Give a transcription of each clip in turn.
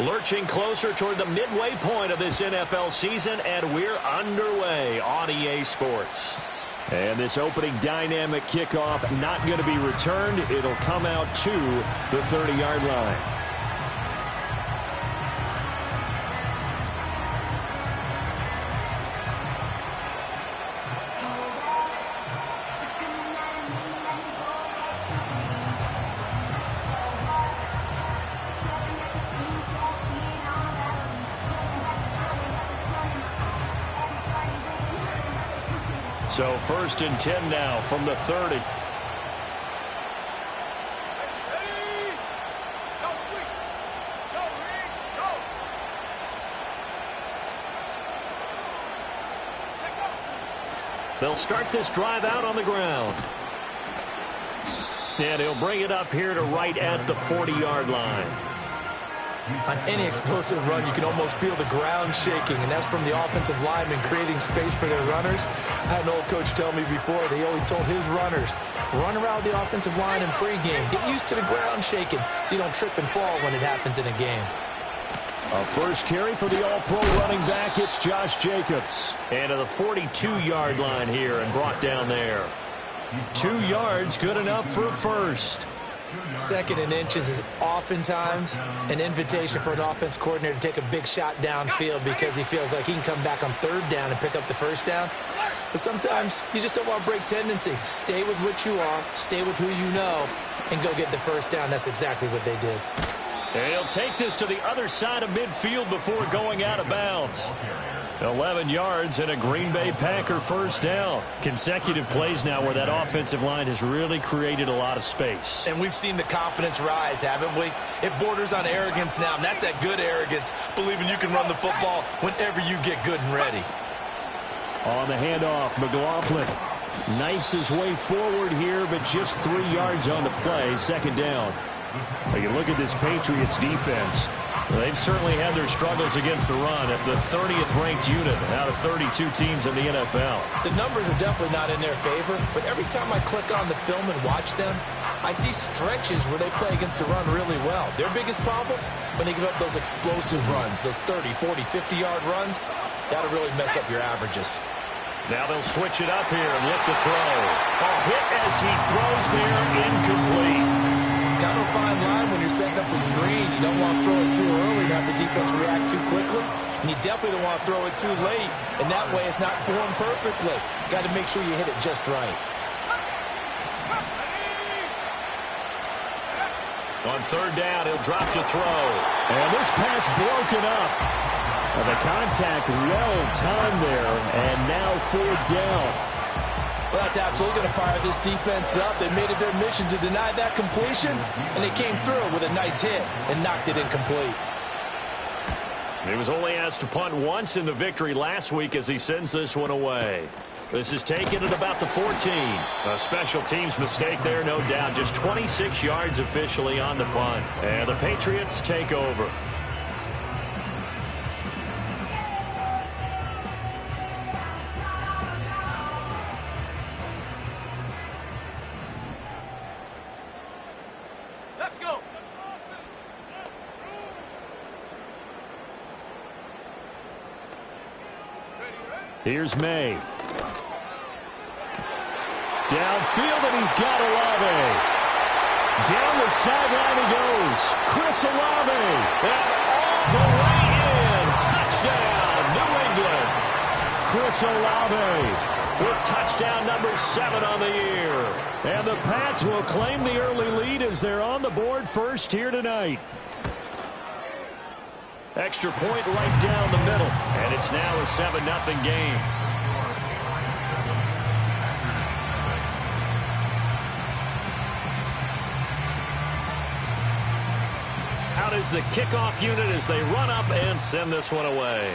Lurching closer toward the midway point of this NFL season, and we're underway on EA Sports. And this opening dynamic kickoff not going to be returned. It'll come out to the 30-yard line. So 1st and 10 now from the 30. They'll start this drive out on the ground. And he'll bring it up here to right at the 40-yard line. On any explosive run, you can almost feel the ground shaking, and that's from the offensive linemen creating space for their runners. I had an old coach tell me before, they always told his runners, run around the offensive line in pregame. Get used to the ground shaking so you don't trip and fall when it happens in a game. A first carry for the all-pro running back. It's Josh Jacobs. And to the 42-yard line here and brought down there. 2 yards, good enough for a first. 2nd and inches is oftentimes an invitation for an offense coordinator to take a big shot downfield because he feels like he can come back on 3rd down and pick up the 1st down. But sometimes you just don't want to break tendency. Stay with what you are, stay with who you know, and go get the 1st down. That's exactly what they did. And he'll take this to the other side of midfield before going out of bounds. 11 yards and a Green Bay Packer 1st down. Consecutive plays now where that offensive line has really created a lot of space. And we've seen the confidence rise, haven't we? It borders on arrogance now, and that's that good arrogance, believing you can run the football whenever you get good and ready. On the handoff, McLaughlin knifes his way forward here, but just 3 yards on the play, 2nd down. You look at this Patriots defense. They've certainly had their struggles against the run at the 30th ranked unit out of 32 teams in the NFL. The numbers are definitely not in their favor, but every time I click on the film and watch them, I see stretches where they play against the run really well. Their biggest problem, when they give up those explosive runs, those 30, 40, 50-yard runs, that'll really mess up your averages. Now they'll switch it up here and look to throw. A hit as he throws there, incomplete. Kind of a fine line when you're setting up the screen. You don't want to throw it too early to have the defense react too quickly. And you definitely don't want to throw it too late. And that way it's not formed perfectly. Got to make sure you hit it just right. On 3rd down, he'll drop to throw. And this pass broken up. The contact well timed there. And now 4th down. Well, that's absolutely going to fire this defense up. They made it their mission to deny that completion, and they came through with a nice hit and knocked it incomplete. He was only asked to punt once in the victory last week as he sends this one away. This is taken at about the 14. A special teams mistake there, no doubt. Just 26 yards officially on the punt. And the Patriots take over. Here's May. Downfield, and he's got Olave. Down the sideline he goes. Chris Olave. And all the way in. Touchdown, New England. Chris Olave with touchdown number 7 on the year. And the Pats will claim the early lead as they're on the board first here tonight. Extra point right down the middle, and it's now a 7-0 game. Out is the kickoff unit as they run up and send this one away.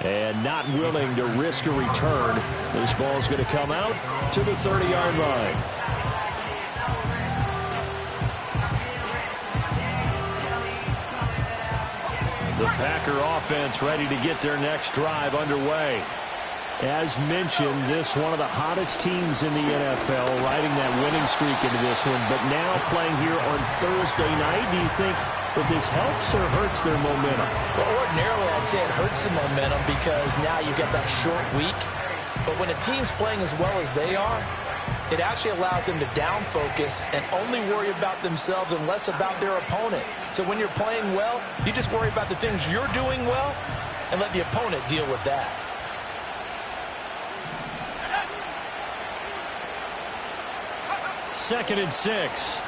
And not willing to risk a return. This ball's going to come out to the 30-yard line. The Packer offense ready to get their next drive underway. As mentioned, this one of the hottest teams in the NFL, riding that winning streak into this one, but now playing here on Thursday night. Do you think that this helps or hurts their momentum? Well, ordinarily, I'd say it hurts the momentum because now you've got that short week. But when a team's playing as well as they are, it actually allows them to down focus and only worry about themselves and less about their opponent. So when you're playing well, you just worry about the things you're doing well and let the opponent deal with that. Second and 6.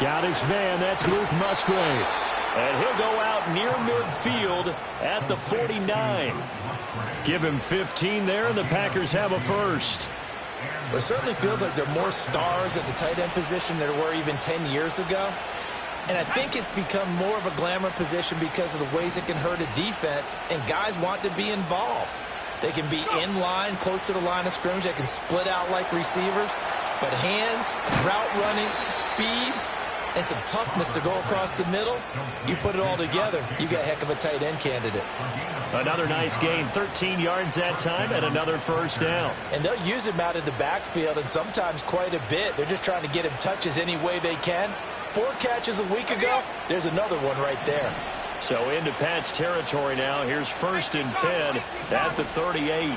Got his man. That's Luke Musgrave. And he'll go out near midfield at the 49. Give him 15 there, and the Packers have a first. It certainly feels like there are more stars at the tight end position than there were even 10 years ago. And I think it's become more of a glamour position because of the ways it can hurt a defense, and guys want to be involved. They can be in line, close to the line of scrimmage. They can split out like receivers. But hands, route running, speed, and some toughness to go across the middle, you put it all together, you got a heck of a tight end candidate. Another nice gain, 13 yards that time, and another first down. And they'll use him out of the backfield, and sometimes quite a bit. They're just trying to get him touches any way they can. 4 catches a week ago, there's another one right there. So into Pat's territory now. Here's first and 10 at the 38.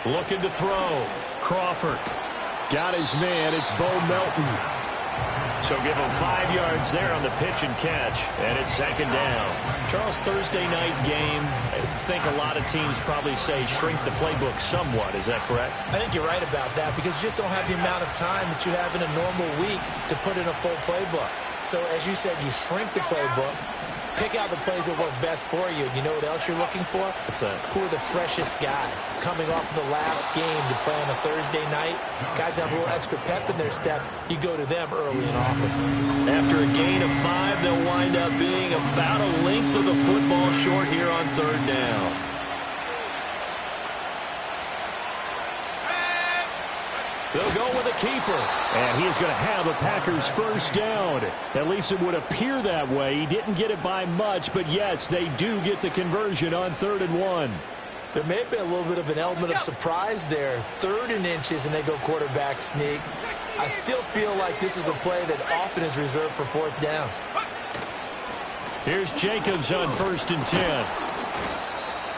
Looking to throw. Crawford. Got his man. It's Bo Melton. So give him 5 yards there on the pitch and catch. And it's second down. Charles, Thursday night game. I think a lot of teams probably say shrink the playbook somewhat. Is that correct? I think you're right about that because you just don't have the amount of time that you have in a normal week to put in a full playbook. So as you said, you shrink the playbook. Pick out the plays that work best for you. You know what else you're looking for? What's that? Who are the freshest guys coming off of the last game to play on a Thursday night? Guys have a little extra pep in their step. You go to them early and often. After a gain of 5, they'll wind up being about a length of the football short here on third down. They'll go with a keeper. And he's going to have a Packers first down. At least it would appear that way. He didn't get it by much, but yes, they do get the conversion on 3rd and 1. There may have been a little bit of an element of surprise there. 3rd and inches, and they go quarterback sneak. I still feel like this is a play that often is reserved for 4th down. Here's Jacobs on 1st and 10.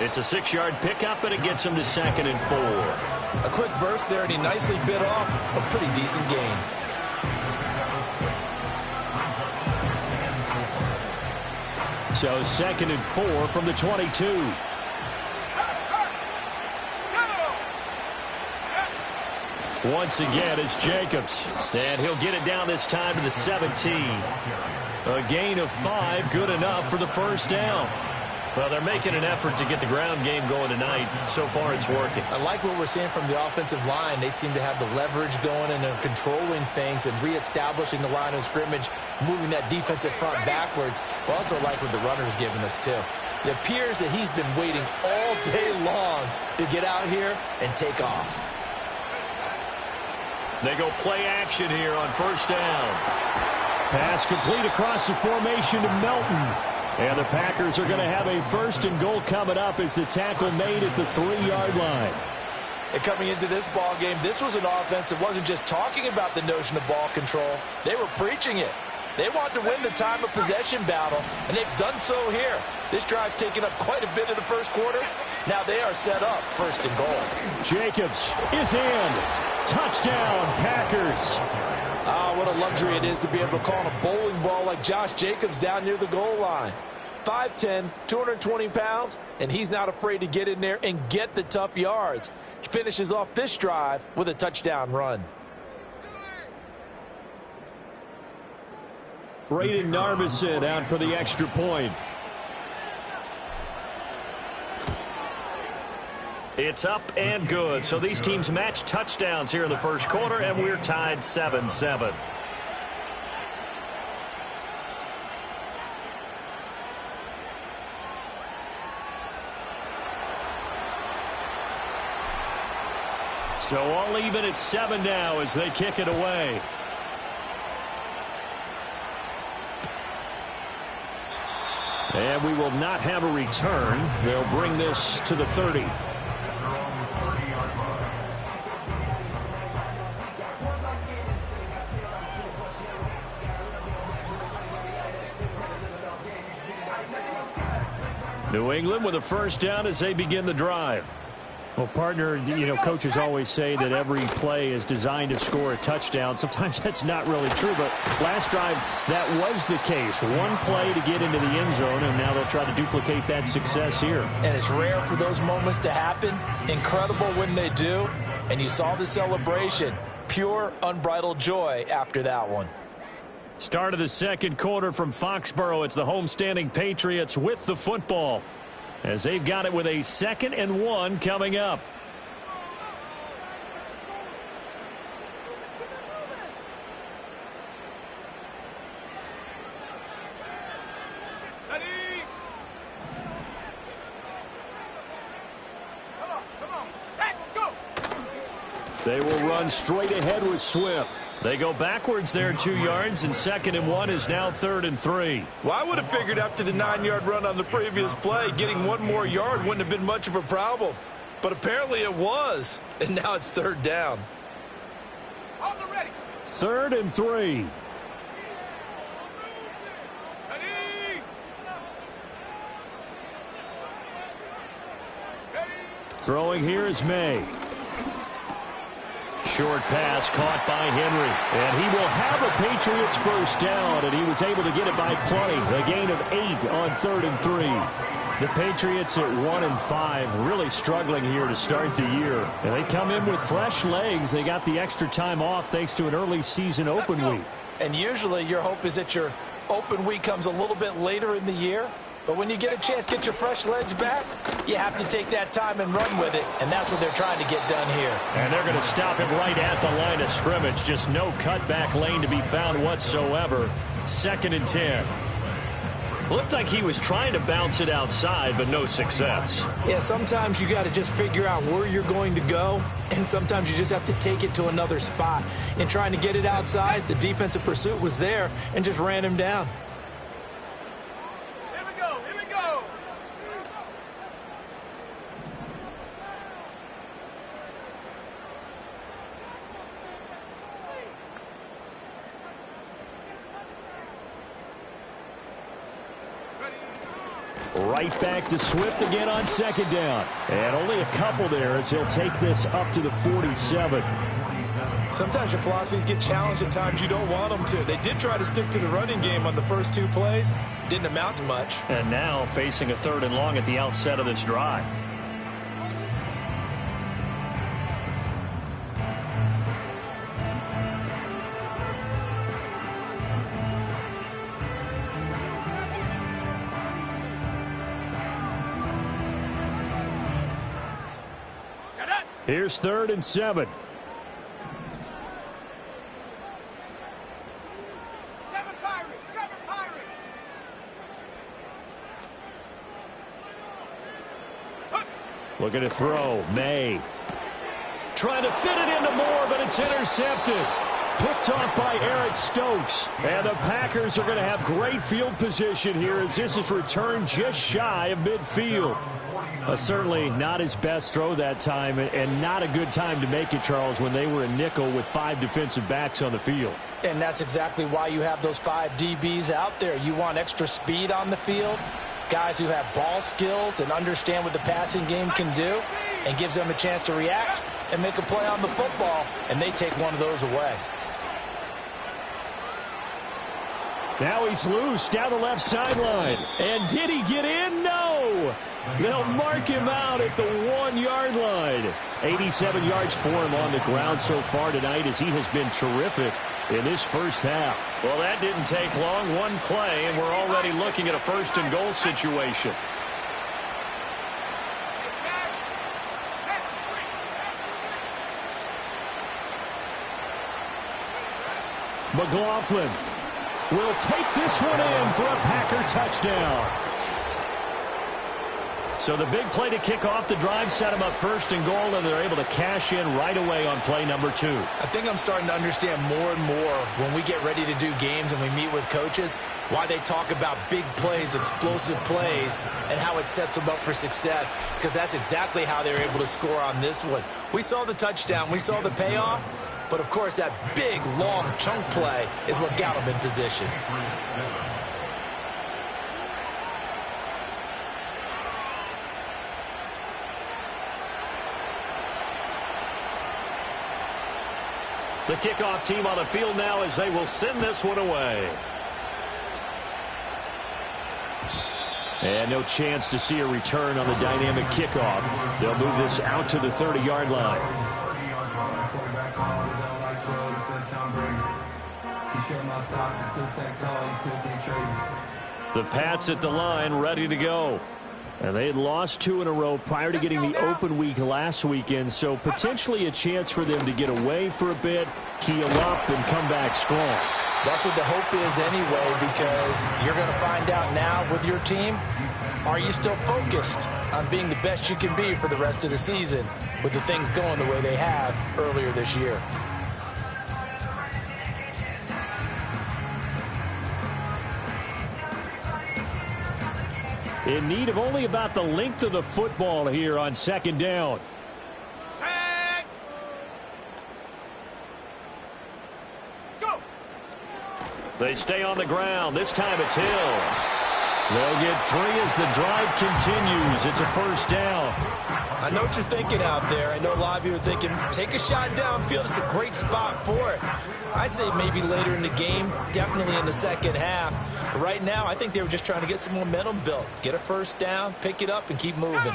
It's a 6-yard pickup, and it gets him to 2nd and 4. A quick burst there, and he nicely bit off a pretty decent gain. So 2nd and 4 from the 22. Once again, it's Jacobs. And he'll get it down this time to the 17. A gain of 5, good enough for the first down. Well, they're making an effort to get the ground game going tonight. So far, it's working. I like what we're seeing from the offensive line. They seem to have the leverage going, and they're controlling things and reestablishing the line of scrimmage, moving that defensive front backwards. But also like what the runner's giving us, too. It appears that he's been waiting all day long to get out here and take off. They go play action here on first down. Pass complete across the formation to Melton. And the Packers are going to have a 1st and goal coming up as the tackle made at the 3-yard line. And coming into this ball game, this was an offense that wasn't just talking about the notion of ball control. They were preaching it. They want to win the time of possession battle, and they've done so here. This drive's taken up quite a bit in the first quarter. Now they are set up 1st and goal. Jacobs is in. Touchdown, Packers. Ah, what a luxury it is to be able to call a bowling ball like Josh Jacobs down near the goal line. 5'10", 220 pounds, and he's not afraid to get in there and get the tough yards. He finishes off this drive with a touchdown run. Braden Narbison out for the extra point. It's up and good. So these teams match touchdowns here in the first quarter, and we're tied 7-7. So all even at 7 now as they kick it away. And we will not have a return. They'll bring this to the 30. New England with a first down as they begin the drive. Well, partner, coaches always say that every play is designed to score a touchdown. Sometimes that's not really true, but last drive, that was the case. One play to get into the end zone, and now they'll try to duplicate that success here. And it's rare for those moments to happen. Incredible when they do. And you saw the celebration. Pure, unbridled joy after that one. Start of the second quarter from Foxborough. It's the homestanding Patriots with the football, as they've got it with a 2nd and 1 coming up. They will run straight ahead with Swift. They go backwards there 2 yards, and 2nd and 1 is now 3rd and 3. Well, I would have figured after the 9-yard run on the previous play, getting one more yard wouldn't have been much of a problem. But apparently it was, and now it's 3rd down. 3rd and 3. Throwing here is May. Short pass caught by Henry. And he will have a Patriots first down, and he was able to get it by plenty. A gain of 8 on 3rd and 3. The Patriots at 1-5, really struggling here to start the year. And they come in with fresh legs. They got the extra time off thanks to an early season open week. And usually your hope is that your open week comes a little bit later in the year. But when you get a chance to get your fresh legs back, you have to take that time and run with it. And that's what they're trying to get done here. And they're going to stop him right at the line of scrimmage. Just no cutback lane to be found whatsoever. 2nd and 10. Looked like he was trying to bounce it outside, but no success. Yeah, sometimes you got to just figure out where you're going to go, and sometimes you just have to take it to another spot. In trying to get it outside, the defensive pursuit was there and just ran him down. Right back to Swift again on 2nd down. And only a couple there as he'll take this up to the 47. Sometimes your philosophies get challenged at times you don't want them to. They did try to stick to the running game on the first 2 plays. Didn't amount to much. And now facing a 3rd and long at the outset of this drive. Here's 3rd and 7. Looking to throw. May. Trying to fit it into Moore, but it's intercepted. Picked off by Eric Stokes. And the Packers are going to have great field position here as this is returned just shy of midfield. Certainly not his best throw that time, and not a good time to make it, Charles, when they were in nickel with 5 defensive backs on the field. And that's exactly why you have those 5 DBs out there. You want extra speed on the field, guys who have ball skills and understand what the passing game can do, and gives them a chance to react and make a play on the football, and they take one of those away. Now he's loose down the left sideline. And did he get in? No! They'll mark him out at the 1-yard line. 87 yards for him on the ground so far tonight as he has been terrific in this first half. Well, that didn't take long. One play, and we're already looking at a 1st and goal situation. McLaughlin will take this one in for a Packer touchdown. So the big play to kick off the drive set them up first and goal, and they're able to cash in right away on play number 2. I think I'm starting to understand more and more when we get ready to do games and we meet with coaches why they talk about big plays, explosive plays, and how it sets them up for success, because that's exactly how they're able to score on this one. We saw the touchdown. We saw the payoff. But, of course, that big, long chunk play is what got them in position. The kickoff team on the field now as they will send this one away. And no chance to see a return on the dynamic kickoff. They'll move this out to the 30-yard line. The Pats at the line, ready to go. And they had lost 2 in a row prior to getting the open week last weekend, so potentially a chance for them to get away for a bit, keel up, and come back strong. That's what the hope is anyway, because you're going to find out now with your team, are you still focused on being the best you can be for the rest of the season with the things going the way they have earlier this year? In need of only about the length of the football here on second down. Go. They stay on the ground. This time it's Hill. They'll get 3 as the drive continues. It's a first down. I know what you're thinking out there. I know a lot of you are thinking, take a shot downfield. It's a great spot for it. I'd say maybe later in the game, definitely in the second half. But right now, I think they were just trying to get some momentum built. Get a first down, pick it up, and keep moving.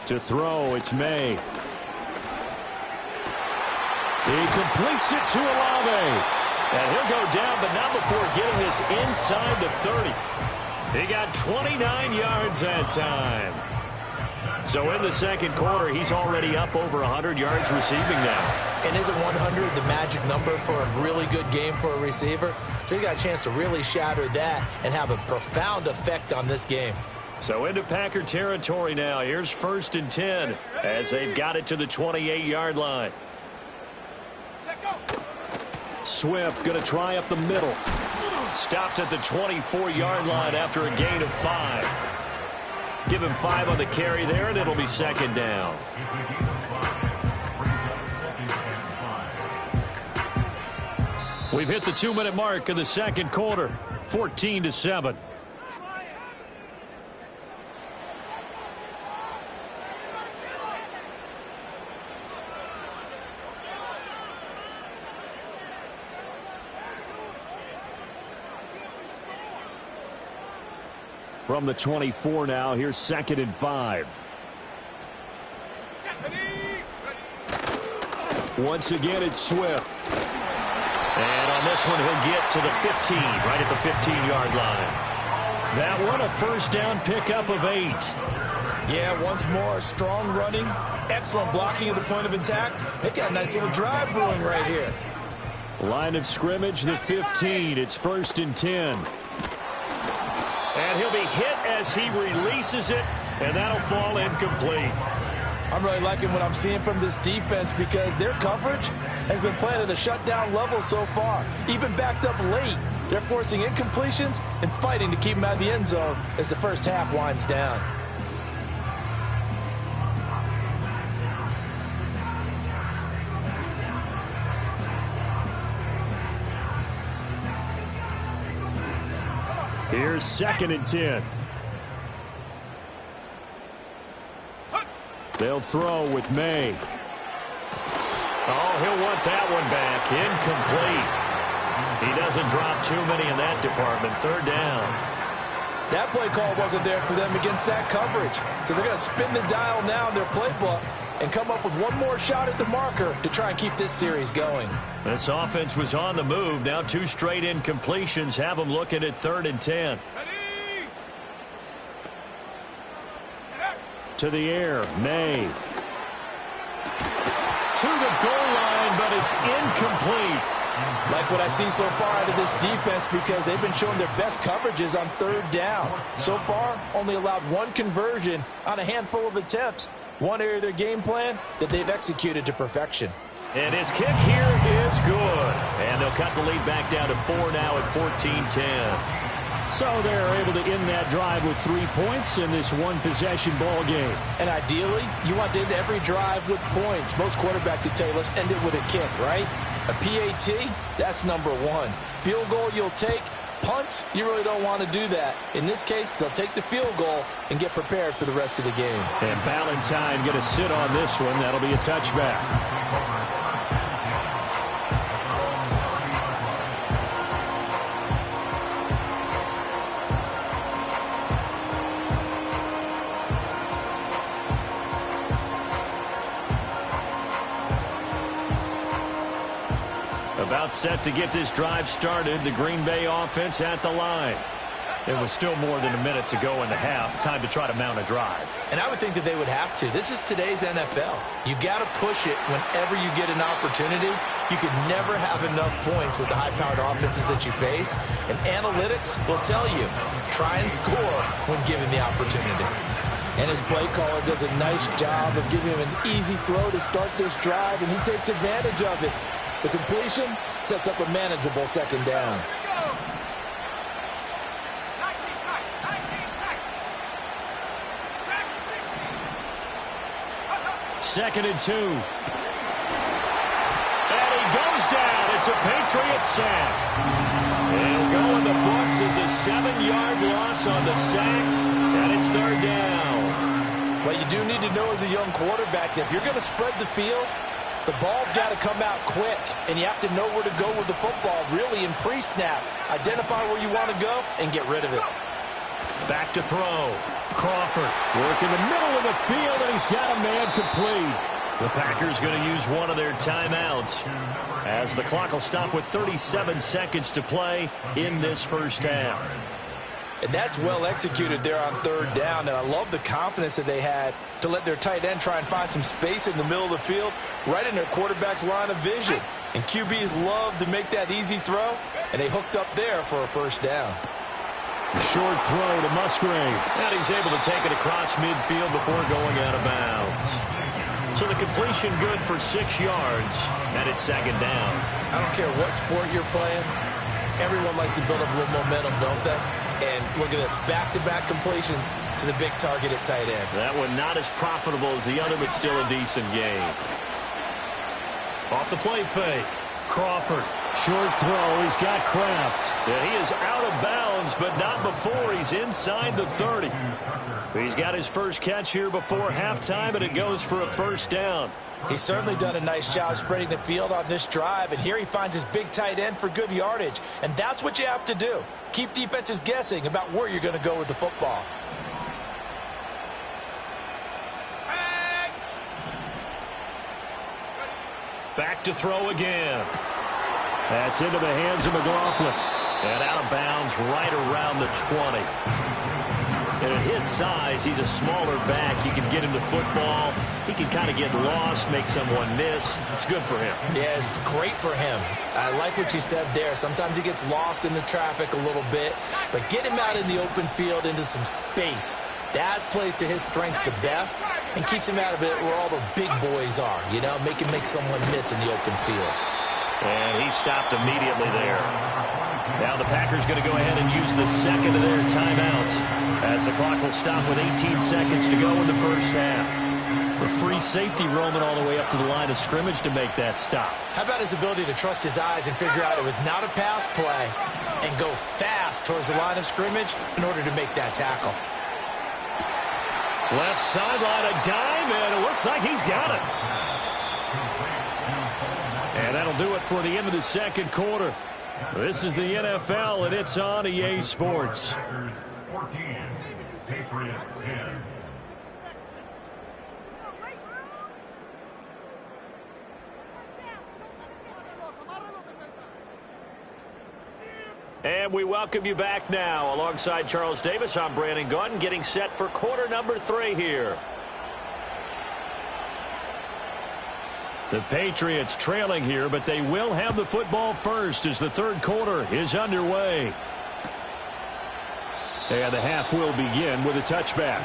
To throw, it's May. He completes it to Olave. And he'll go down, but not before getting this inside the 30. He got 29 yards that time. So in the second quarter, he's already up over 100 yards receiving now. And isn't 100 the magic number for a really good game for a receiver? So he got a chance to really shatter that and have a profound effect on this game. So into Packer territory now. Here's 1st and 10 as they've got it to the 28-yard line. Swift going to try up the middle. Stopped at the 24-yard line after a gain of 5. Give him 5 on the carry there, and it'll be second down. We've hit the 2-minute mark of the second quarter, 14-7. From the 24 now, here's 2nd and 5. Once again, it's Swift. And on this one, he'll get to the 15, right at the 15-yard line. That one, a first down pickup of 8. Yeah, once more, strong running, excellent blocking at the point of attack. They've got a nice little drive brewing right here. Line of scrimmage, the 15. It's 1st and 10. And he'll be hit as he releases it, and that'll fall incomplete. I'm really liking what I'm seeing from this defense because their coverage has been playing at a shutdown level so far. Even backed up late, they're forcing incompletions and fighting to keep them out of the end zone as the first half winds down. Here's 2nd and 10. They'll throw with May. Oh, he'll want that one back. Incomplete. He doesn't drop too many in that department. 3rd down. That play call wasn't there for them against that coverage. So they're going to spin the dial now in their playbook and come up with one more shot at the marker to try and keep this series going. This offense was on the move. Now 2 straight incompletions have them looking at 3rd and 10. To the air, May. To the goal line, but it's incomplete. Like what I see so far out of this defense because they've been showing their best coverages on third down. So far, only allowed one conversion on a handful of attempts. One area of their game plan that they've executed to perfection. And his kick here is good. And they'll cut the lead back down to 4 now at 14-10. So they're able to end that drive with 3 points in this one-possession ball game. And ideally, you want to end every drive with points. Most quarterbacks would tell you, let's end it with a kick, right? A PAT, that's number one. Field goal you'll take. Punts, you really don't want to do that. In this case, they'll take the field goal and get prepared for the rest of the game. And Ballantyne going to sit on this one. That'll be a touchback. About set to get this drive started. The Green Bay offense at the line. There was still more than a minute to go in the half. Time to try to mount a drive. And I would think that they would have to. This is today's NFL. You got to push it whenever you get an opportunity. You could never have enough points with the high-powered offenses that you face. And analytics will tell you, try and score when given the opportunity. And his play caller does a nice job of giving him an easy throw to start this drive, and he takes advantage of it. The completion sets up a manageable second down. Second and 2. And he goes down. It's a Patriot sack. It'll go in the books as a 7-yard loss on the sack, and it's third down. But you do need to know as a young quarterback that if you're going to spread the field, the ball's got to come out quick, and you have to know where to go with the football, really in pre-snap. Identify where you want to go and get rid of it. Back to throw. Crawford work in the middle of the field, and he's got a man complete. The Packers going to use one of their timeouts as the clock will stop with 37 seconds to play in this first half. And that's well executed there on third down, and I love the confidence that they had to let their tight end try and find some space in the middle of the field, right in their quarterback's line of vision. And QBs love to make that easy throw, and they hooked up there for a first down. Short throw to Musgrave. And he's able to take it across midfield before going out of bounds. So the completion good for 6 yards, and it's second down. I don't care what sport you're playing. Everyone likes to build up a little momentum, don't they? And look at this, back-to-back completions to the big target at tight end. That one not as profitable as the other, but still a decent game. Off the play fake. Crawford. Short throw. He's got Kraft. Yeah, he is out of bounds, but not before he's inside the 30. He's got his first catch here before halftime, and it goes for a first down. He's certainly done a nice job spreading the field on this drive, and here he finds his big tight end for good yardage. And that's what you have to do. Keep defenses guessing about where you're going to go with the football. Back to throw again. That's into the hands of McLaughlin. And out of bounds right around the 20. And at his size, he's a smaller back. You can get him to football. He can kind of get lost, make someone miss. It's good for him. Yeah, it's great for him. I like what you said there. Sometimes he gets lost in the traffic a little bit. But get him out in the open field into some space. That plays to his strengths the best and keeps him out of it where all the big boys are, you know, make someone miss in the open field. And he stopped immediately there. Now the Packers going to go ahead and use the second of their timeouts as the clock will stop with 18 seconds to go in the first half. The free safety roaming all the way up to the line of scrimmage to make that stop. How about his ability to trust his eyes and figure out it was not a pass play and go fast towards the line of scrimmage in order to make that tackle. Left sideline, a dime, and it looks like he's got it. And that'll do it for the end of the second quarter. This is the NFL, and it's on EA Sports. 14, Patriots 10. And we welcome you back now. Alongside Charles Davis, I'm Brandon Gaudin, getting set for quarter number 3 here. The Patriots trailing here, but they will have the football first as the third quarter is underway. And the half will begin with a touchback.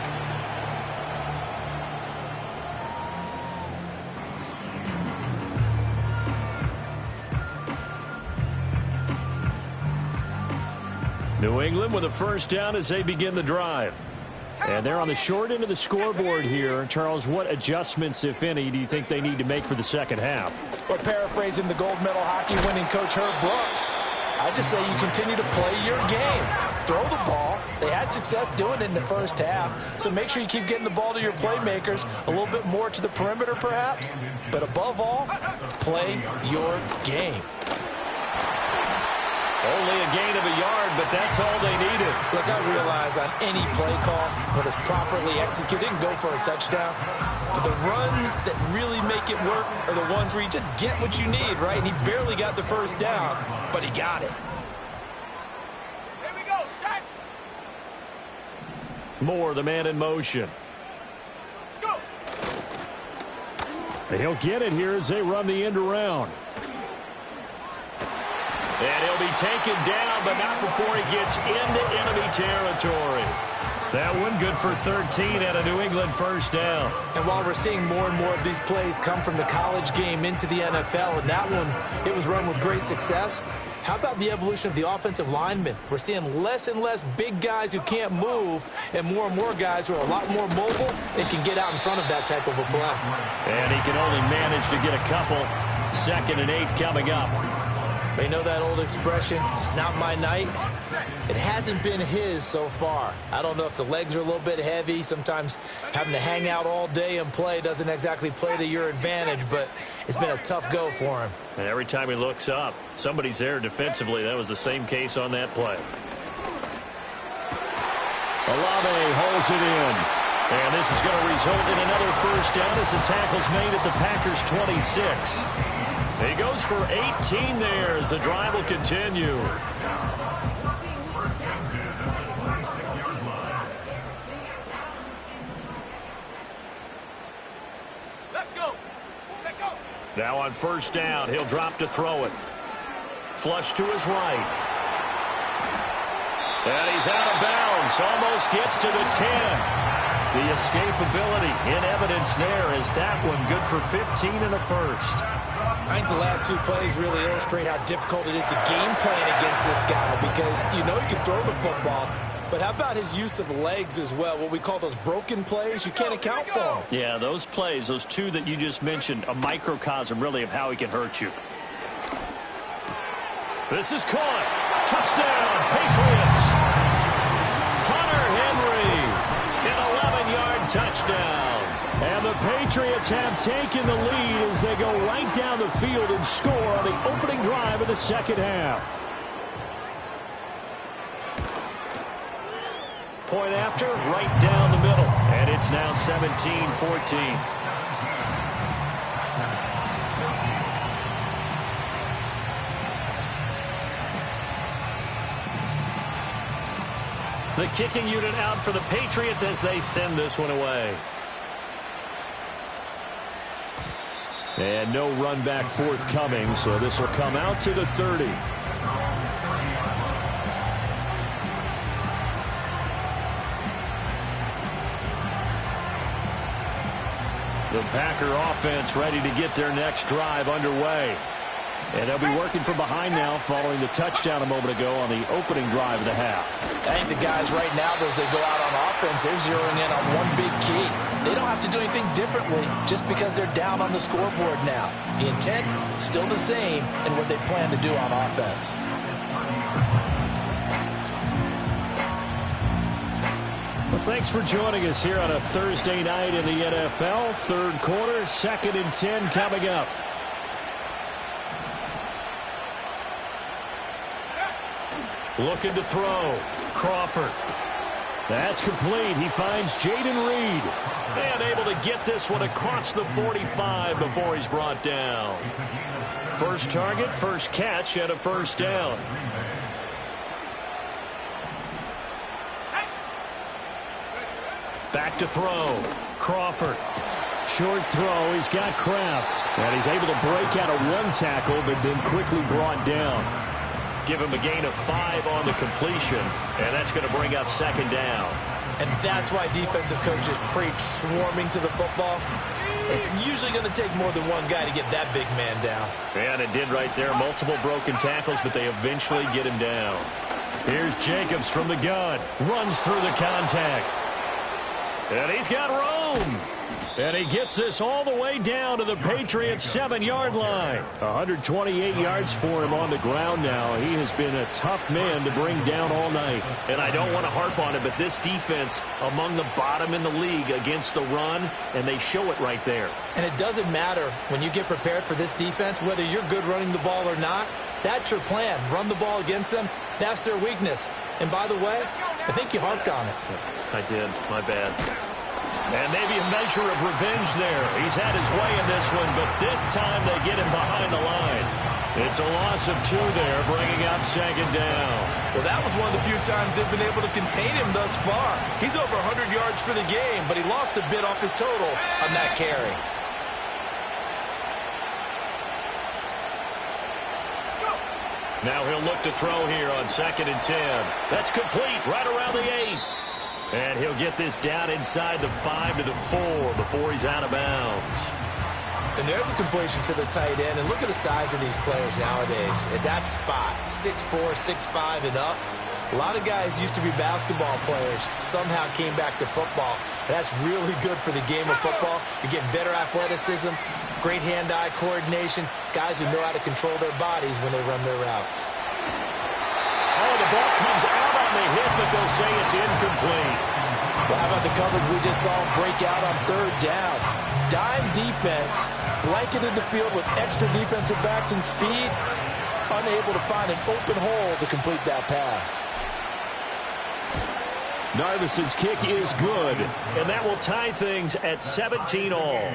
New England with a first down as they begin the drive. And they're on the short end of the scoreboard here. Charles, what adjustments, if any, do you think they need to make for the second half? Well, paraphrasing the gold medal hockey winning coach Herb Brooks, I just say you continue to play your game. Throw the ball. They had success doing it in the first half. So make sure you keep getting the ball to your playmakers, a little bit more to the perimeter perhaps. But above all, play your game. Only a gain of a yard, but that's all they needed. Look, I realize on any play call, when it's properly executed, and go for a touchdown. But the runs that really make it work are the ones where you just get what you need, right? And he barely got the first down, but he got it. Here we go, set. Moore, the man in motion. Go. He'll get it here as they run the end around. And he'll be taken down, but not before he gets into enemy territory. That one good for 13 at a New England first down. And while we're seeing more and more of these plays come from the college game into the NFL, and that one, it was run with great success, how about the evolution of the offensive linemen? We're seeing less and less big guys who can't move and more guys who are a lot more mobile and can get out in front of that type of a play. And he can only manage to get a couple. 2nd and 8 coming up. You know that old expression, it's not my night? It hasn't been his so far. I don't know if the legs are a little bit heavy. Sometimes having to hang out all day and play doesn't exactly play to your advantage, but it's been a tough go for him. And every time he looks up, somebody's there defensively. That was the same case on that play. Olave holds it in. And this is going to result in another first down as the tackle's made at the Packers' 26. He goes for 18 there as the drive will continue. Let's go. Check go. Now on first down, he'll drop to throw it. Flush to his right. And he's out of bounds. Almost gets to the 10. The escapability in evidence there as that one good for 15 and a first. I think the last two plays really illustrate how difficult it is to game plan against this guy because you know he can throw the football, but how about his use of legs as well, what we call those broken plays? You can't account for them. Yeah, those plays, those two that you just mentioned, a microcosm really of how he can hurt you. This is caught. Touchdown, Patriots. Hunter Henry, an 11-yard touchdown. And the Patriots have taken the lead as they go right down the field and score on the opening drive of the second half. Point after, right down the middle. And it's now 17-14. The kicking unit out for the Patriots as they send this one away. And no run back forthcoming, so this will come out to the 30. The Packer offense ready to get their next drive underway. And they'll be working from behind now following the touchdown a moment ago on the opening drive of the half. I think the guys right now, as they go out on offense, they're zeroing in on one big key. They don't have to do anything differently just because they're down on the scoreboard now. The intent, still the same in what they plan to do on offense. Well, thanks for joining us here on a Thursday night in the NFL. Third quarter, 2nd and 10 coming up. Looking to throw. Crawford. That's complete. He finds Jaden Reed. And able to get this one across the 45 before he's brought down. First target, first catch, and a first down. Back to throw. Crawford. Short throw. He's got Kraft. And he's able to break out of one tackle, but then quickly brought down. Give him a gain of 5 on the completion, and that's going to bring up second down. And that's why defensive coaches preach swarming to the football. It's usually going to take more than one guy to get that big man down. And it did right there. Multiple broken tackles, but they eventually get him down. Here's Jacobs from the gun. Runs through the contact. And he's got room. And he gets this all the way down to the Patriots' 7-yard line. 128 yards for him on the ground now. He has been a tough man to bring down all night. And I don't want to harp on it, but this defense among the bottom in the league against the run, and they show it right there. And it doesn't matter when you get prepared for this defense, whether you're good running the ball or not. That's your plan. Run the ball against them. That's their weakness. And by the way, I think you harped on it. I did. My bad. And maybe a measure of revenge there. He's had his way in this one, but this time they get him behind the line. It's a loss of 2 there, bringing up second down. Well, that was one of the few times they've been able to contain him thus far. He's over 100 yards for the game, but he lost a bit off his total on that carry. Now he'll look to throw here on 2nd and 10. That's complete right around the 8. And he'll get this down inside the 5 to the 4 before he's out of bounds. And there's a completion to the tight end. And look at the size of these players nowadays. At that spot, 6'4", 6'5", and up. A lot of guys used to be basketball players, somehow came back to football. And that's really good for the game of football. You're getting better athleticism, great hand-eye coordination, guys who know how to control their bodies when they run their routes. Oh, the ball comes out on the hit, but they'll say it's incomplete. Well, how about the coverage we just saw break out on 3rd down? Dime defense, blanketed the field with extra defensive backs and speed, unable to find an open hole to complete that pass. Narvis's kick is good. And that will tie things at 17 all.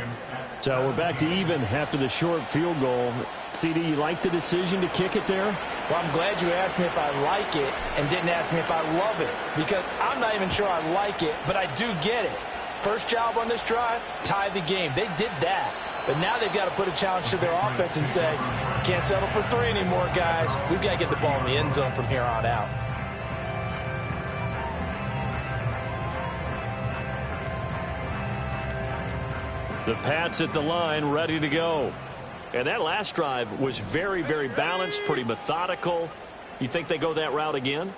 So we're back to even after the short field goal. CD, you like the decision to kick it there? Well, I'm glad you asked me if I like it and didn't ask me if I love it, because I'm not even sure I like it, but I do get it. First job on this drive, tie the game. They did that. But now they've got to put a challenge to their offense and say, can't settle for 3 anymore, guys. We've got to get the ball in the end zone from here on out. The Pats at the line, ready to go. And that last drive was very, very balanced, pretty methodical. You think they go that route again?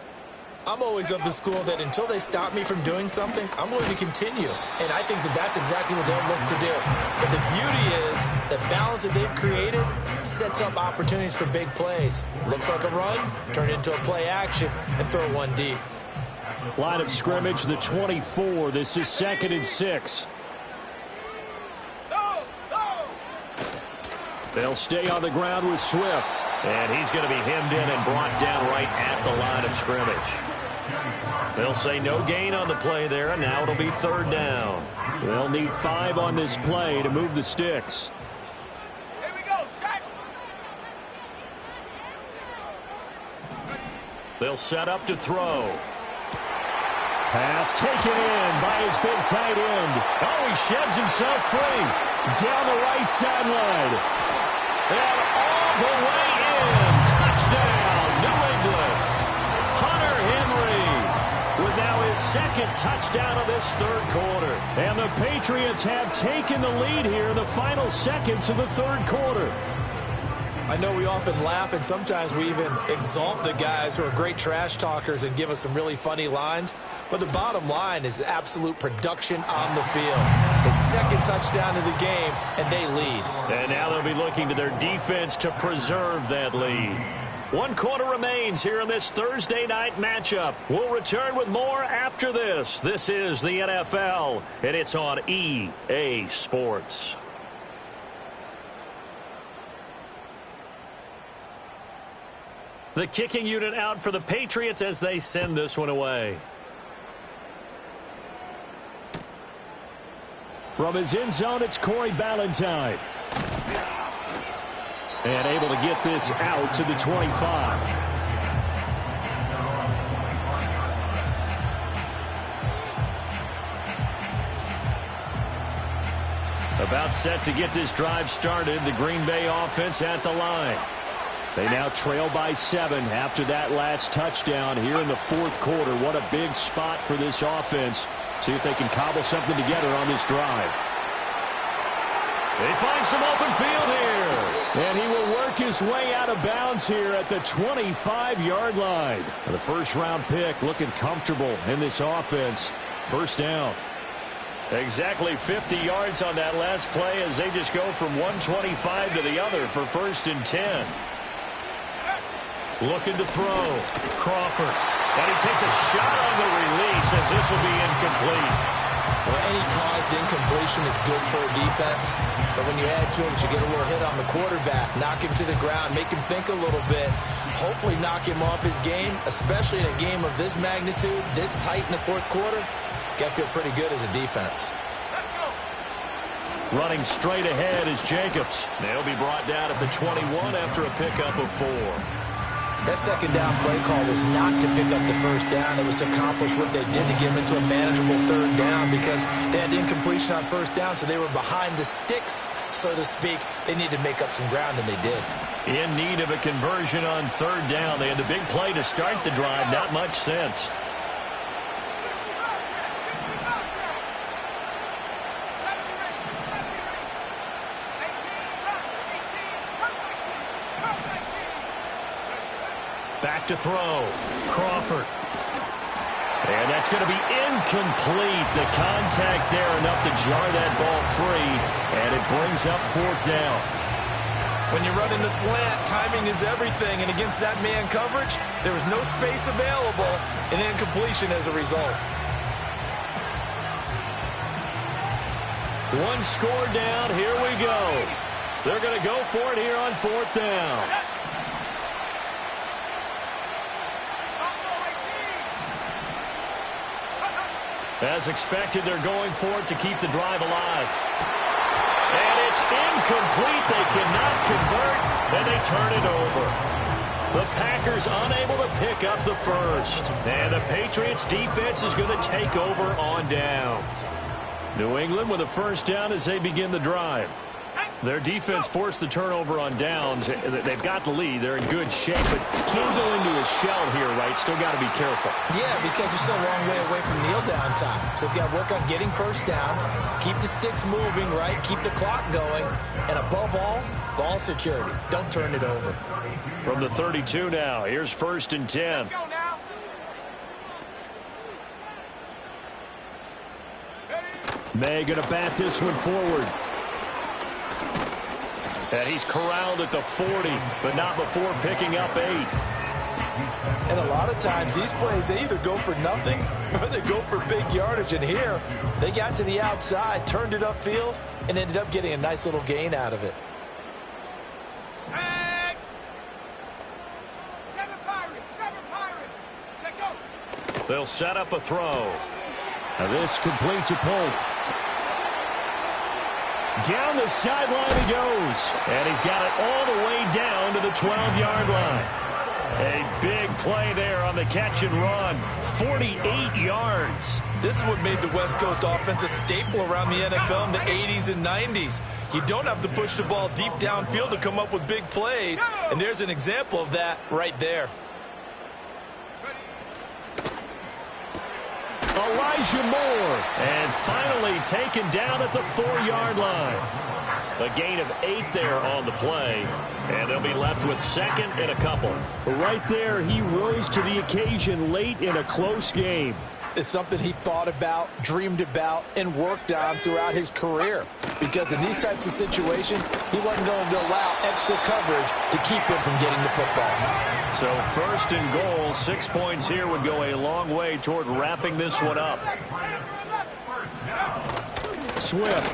I'm always of the school that until they stop me from doing something, I'm going to continue. And I think that that's exactly what they'll look to do. But the beauty is the balance that they've created sets up opportunities for big plays. Looks like a run, turn it into a play action, and throw one deep. Line of scrimmage, the 24. This is 2nd and 6. They'll stay on the ground with Swift. And he's going to be hemmed in and brought down right at the line of scrimmage. They'll say no gain on the play there, and now it'll be 3rd down. They'll need 5 on this play to move the sticks. Here we go, set. They'll set up to throw. Pass taken in by his big tight end. Oh, he sheds himself free. Down the right sideline. And all the way in. Touchdown, New England. Hunter Henry with now his 2nd touchdown of this 3rd quarter. And the Patriots have taken the lead here in the final seconds of the 3rd quarter. I know we often laugh, and sometimes we even exalt the guys who are great trash talkers and give us some really funny lines. But the bottom line is absolute production on the field. His 2nd touchdown of the game, and they lead. And now they'll be looking to their defense to preserve that lead. 1 quarter remains here in this Thursday night matchup. We'll return with more after this. This is the NFL, and it's on EA Sports. The kicking unit out for the Patriots as they send this one away. From his end zone, it's Corey Ballantyne. And able to get this out to the 25. A About set to get this drive started. The Green Bay offense at the line. They now trail by 7 after that last touchdown here in the fourth quarter. What a big spot for this offense. See if they can cobble something together on this drive. They find some open field here. And he will work his way out of bounds here at the 25-yard line. The first-round pick looking comfortable in this offense. First down. Exactly 50 yards on that last play as they just go from 125 to the other for 1st and 10. Looking to throw. Crawford. And he takes a shot on the release as this will be incomplete. Well, any caused incompletion is good for a defense. But when you add to it, you get a little hit on the quarterback, knock him to the ground, make him think a little bit, hopefully knock him off his game, especially in a game of this magnitude, this tight in the fourth quarter. Got to feel pretty good as a defense. Running straight ahead is Jacobs. They'll be brought down at the 21 after a pickup of 4. That second down play call was not to pick up the first down. It was to accomplish what they did to get them into a manageable third down because they had incompletion on first down, so they were behind the sticks, so to speak. They needed to make up some ground, and they did. In need of a conversion on third down. They had the big play to start the drive. Not much sense. Back to throw. Crawford. And that's going to be incomplete. The contact there enough to jar that ball free. And it brings up 4th down. When you run in the slant, timing is everything. And against that man coverage, there was no space available. An incompletion as a result. One score down. Here we go. They're going to go for it here on 4th down. As expected, they're going for it to keep the drive alive. And it's incomplete. They cannot convert, and they turn it over. The Packers unable to pick up the first. And the Patriots defense is going to take over on downs. New England with a first down as they begin the drive. Their defense forced the turnover on downs. They've got the lead. They're in good shape, but can't go into a shell here, right? Still got to be careful. Yeah, because they're still a long way away from kneel down time. So they've got to work on getting first downs, keep the sticks moving, right? Keep the clock going. And above all, ball security. Don't turn it over. From the 32 now, here's 1st and 10. Let's go now. May going to bat this one forward. And he's corralled at the 40, but not before picking up 8. And a lot of times these plays, they either go for nothing or they go for big yardage. And here, they got to the outside, turned it upfield, and ended up getting a nice little gain out of it. Tag. 7 Pirates. Take go. They'll set up a throw. Now this completes a pull. Down the sideline he goes. And he's got it all the way down to the 12-yard line. A big play there on the catch and run. 48 yards. This is what made the West Coast offense a staple around the NFL in the 80s and 90s. You don't have to push the ball deep downfield to come up with big plays. And there's an example of that right there. Elijah Moore. And finally taken down at the 4-yard line. A gain of 8 there on the play. And they'll be left with 2nd and a couple. Right there, he rose to the occasion late in a close game. It's something he thought about, dreamed about, and worked on throughout his career. Because in these types of situations, he wasn't going to allow extra coverage to keep him from getting the football. So 1st and goal, 6 points here would go a long way toward wrapping this one up. Swift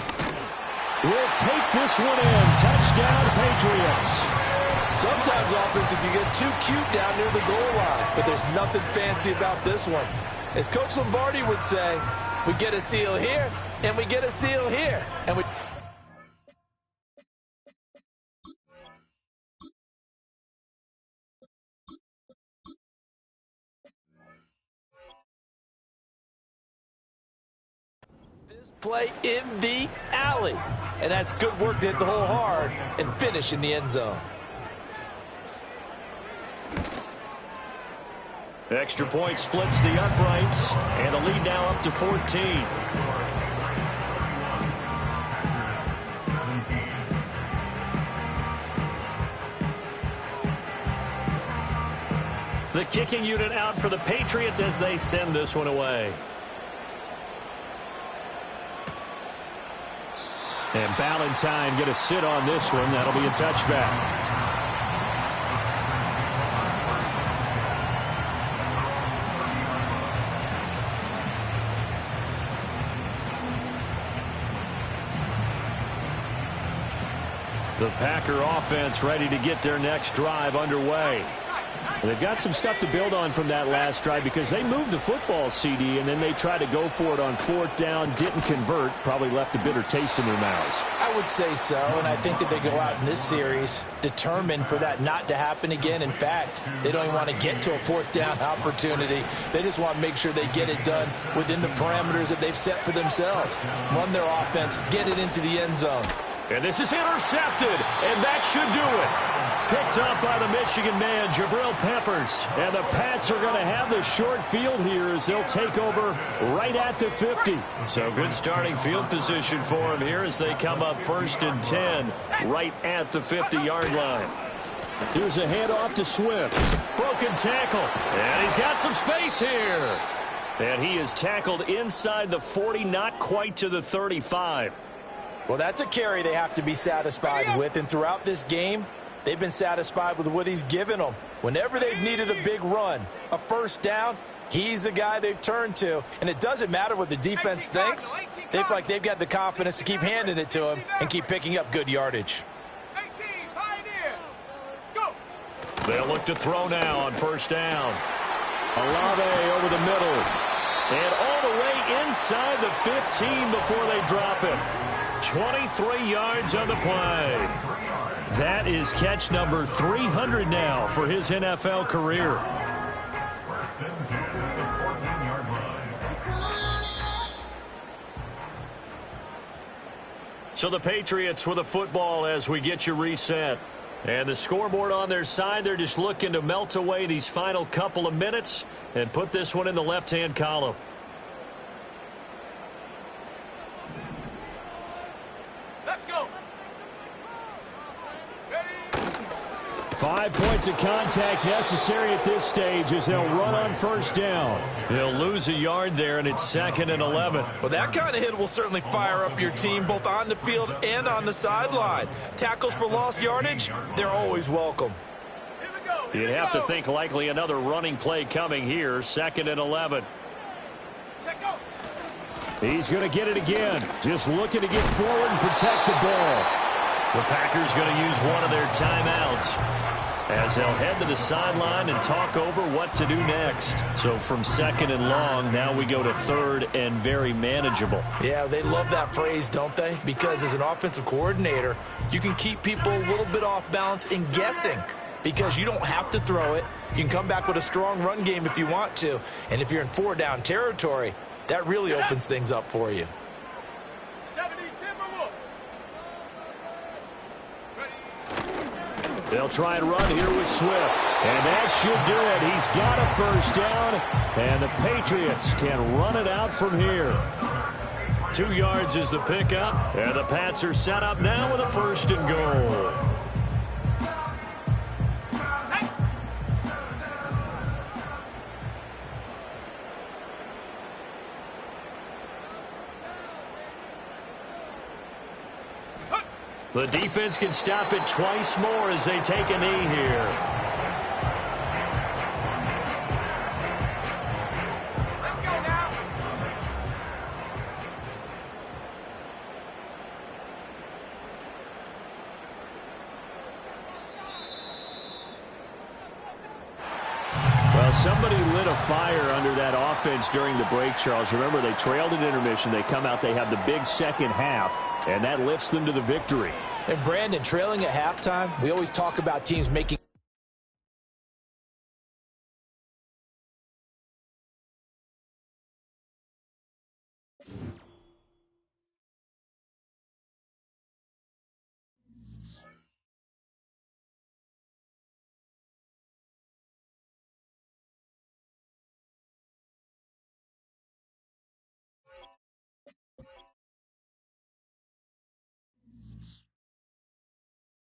will take this one in. Touchdown, Patriots. Sometimes offense, if you get too cute down near the goal line, but there's nothing fancy about this one. As Coach Lombardi would say, we get a seal here, and we get a seal here, and we... Play in the alley. And that's good work to hit the hole hard and finish in the end zone. Extra point splits the uprights, and the lead now up to 14. The kicking unit out for the Patriots as they send this one away. And Ballantyne going to sit on this one. That'll be a touchback. The Packer offense ready to get their next drive underway. They've got some stuff to build on from that last drive because they moved the football, CD, and then they tried to go for it on 4th down, didn't convert, probably left a bitter taste in their mouths. I would say so, and I think that they go out in this series determined for that not to happen again. In fact, they don't even want to get to a 4th down opportunity. They just want to make sure they get it done within the parameters that they've set for themselves. Run their offense, get it into the end zone. And this is intercepted, and that should do it. Picked up by the Michigan man, Jabril Peppers. And the Pats are going to have the short field here as they'll take over right at the 50. So good starting field position for him here as they come up 1st and 10 right at the 50-yard line. Here's a handoff to Swift. Broken tackle. And he's got some space here. And he is tackled inside the 40, not quite to the 35. Well, that's a carry they have to be satisfied with. And throughout this game, they've been satisfied with what he's given them. Whenever they've needed a big run, a 1st down, he's the guy they've turned to. And it doesn't matter what the defense thinks. They feel like they've got the confidence to keep handing it to him and keep picking up good yardage. They'll look to throw now on 1st down. Olave over the middle. And all the way inside the 15 before they drop it. 23 yards on the play. That is catch number 300 now for his NFL career. So the Patriots with a football as we get you reset. And the scoreboard on their side, they're just looking to melt away these final couple of minutes and put this one in the left-hand column. Let's go. 5 points of contact necessary at this stage as they'll run on 1st down. They'll lose a yard there, and it's 2nd and 11. Well, that kind of hit will certainly fire up your team both on the field and on the sideline. Tackles for lost yardage, they're always welcome. You'd have to think likely another running play coming here, 2nd and 11. He's going to get it again. Just looking to get forward and protect the ball. The Packers going to use one of their timeouts as they'll head to the sideline and talk over what to do next. So from 2nd and long, now we go to 3rd and very manageable. Yeah, they love that phrase, don't they? Because as an offensive coordinator, you can keep people a little bit off balance and guessing because you don't have to throw it. You can come back with a strong run game if you want to. And if you're in 4-down territory, that really opens things up for you. They'll try and run here with Swift. And that should do it. He's got a 1st down. And the Patriots can run it out from here. 2 yards is the pickup. And the Pats are set up now with a 1st and goal. The defense can stop it twice more as they take a knee here. Let's go now. Well, somebody lit a fire under that offense during the break, Charles. Remember, they trailed at intermission. They come out, they have the big second half, and that lifts them to the victory. And Brandon, trailing at halftime, we always talk about teams making